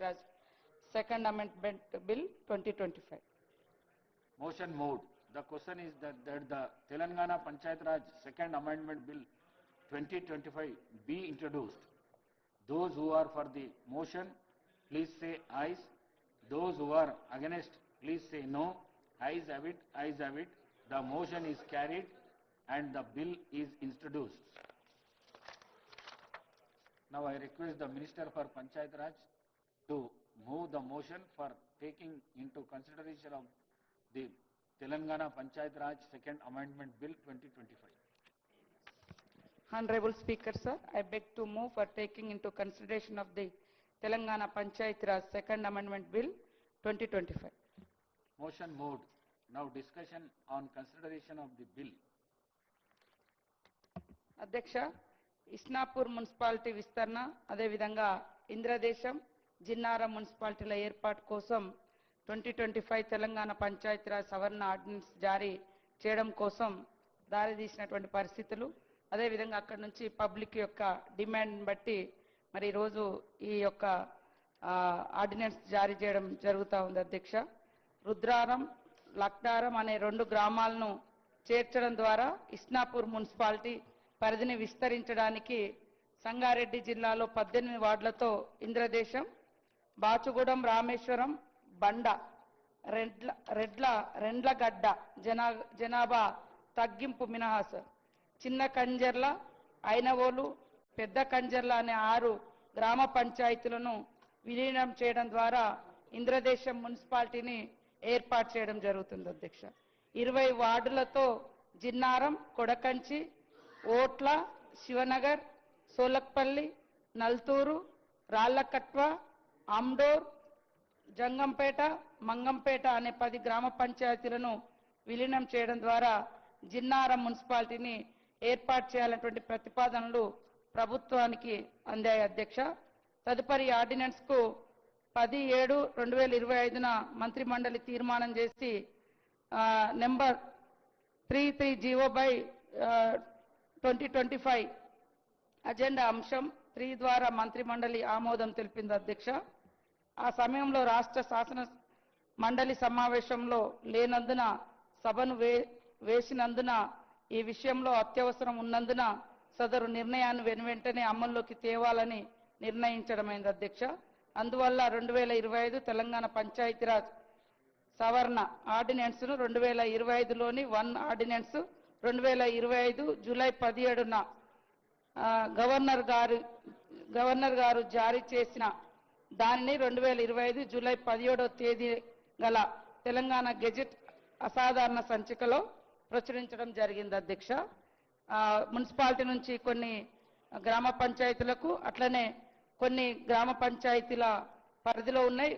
Raj Second Amendment Bill 2025. Motion moved. The question is that the Telangana Panchayat Raj Second Amendment Bill 2025 be introduced. Those who are for the motion, please say ayes. Those who are against, please say no. Ayes have it, ayes have it. The motion is carried and the bill is introduced. Now I request the Minister for Panchayat Raj to move the motion for taking into consideration of the Telangana Panchayat Raj Second Amendment Bill 2025. Honorable Speaker, sir, I beg to move for taking into consideration of the Telangana Panchayat Raj Second Amendment Bill 2025. Motion moved. Now discussion on consideration of the bill. అధ్యక్ష, Isnapur municipality విస్తరణ అదేవిధంగా ఇంద్రదేశం జిన్నారం మున్సిపాలిటీల ఏర్పాటు కోసం 2025 తెలంగాణ పంచాయతీరాజ్ సవరణ ordinance జారీ చేయడం కోసం దారితీసినటువంటి పరిస్థితులు అదేవిధంగా అక్కడి నుంచి పబ్లిక్ యొక్క డిమాండ్ బట్టి మరి ఈరోజు ఈ యొక్క ఆర్డినెన్స్ జారీ చేయడం జరుగుతూ ఉంది అధ్యక్ష. రుద్రారం లక్డారం అనే 2 గ్రామాలను చేర్చడం ద్వారా ఇస్నాపూర్ మున్సిపాలిటీ పరిధిని విస్తరించడానికి సంగారెడ్డి జిల్లాలో 18 వార్డులతో ఇంద్రదేశం బాచుగూడెం రామేశ్వరం బండ రెండ్లగడ్డ జనాభా తగ్గింపు మినహాస చిన్న కంజర్ల ఐనవోలు పెద్ద కంజర్ల అనే 6 గ్రామ పంచాయతీలను విలీనం చేయడం ద్వారా ఇంద్రదేశం మున్సిపాలిటీని ఏర్పాటు చేయడం జరుగుతుంది అధ్యక్ష. 20 వార్డులతో జిన్నారం కొడకంచి ఓట్ల శివనగర్ సోలక్పల్లి నల్తూరు రాళ్లకట్వ ఆమ్డోర్ జంగంపేట మంగంపేట అనే 10 గ్రామ పంచాయతీలను విలీనం చేయడం ద్వారా జిన్నారం మున్సిపాలిటీని ఏర్పాటు చేయాలనేటువంటి ప్రతిపాదనలు ప్రభుత్వానికి అందాయి అధ్యక్ష. తదుపరి ఆర్డినెన్స్ కు 10/7/2025న మంత్రి మండలి తీర్మానం చేసి నెంబర్ 33/2025 అజెండా అంశం 3 ద్వారా మంత్రి మండలి ఆమోదం తెలిపింది అధ్యక్ష. ఆ సమయంలో రాష్ట్ర శాసన మండలి సమావేశంలో లేనందున సభను వేసినందున ఈ విషయంలో అత్యవసరం ఉన్నందున సదరు నిర్ణయాన్ని వెనువెంటనే అమల్లోకి తేవాలని నిర్ణయించడమైంది అధ్యక్ష. అందువల్ల 2025 తెలంగాణ పంచాయతీరాజ్ సవరణ ఆర్డినెన్స్ను 2025లోని 1 ఆర్డినెన్స్ 2025 జూలై 17న గవర్నర్ గారు జారీ చేసిన దానిని 2025 జూలై 17వ తేదీ గల తెలంగాణ గెజెట్ అసాధారణ సంచికలో ప్రచురించడం జరిగింది అధ్యక్ష. మున్సిపాలిటీ నుంచి కొన్ని గ్రామ పంచాయతీలకు అట్లనే కొన్ని గ్రామ పంచాయతీల పరిధిలో ఉన్నాయి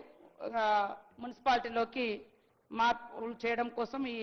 మున్సిపాలిటీలోకి మార్పులు చేయడం కోసం ఈ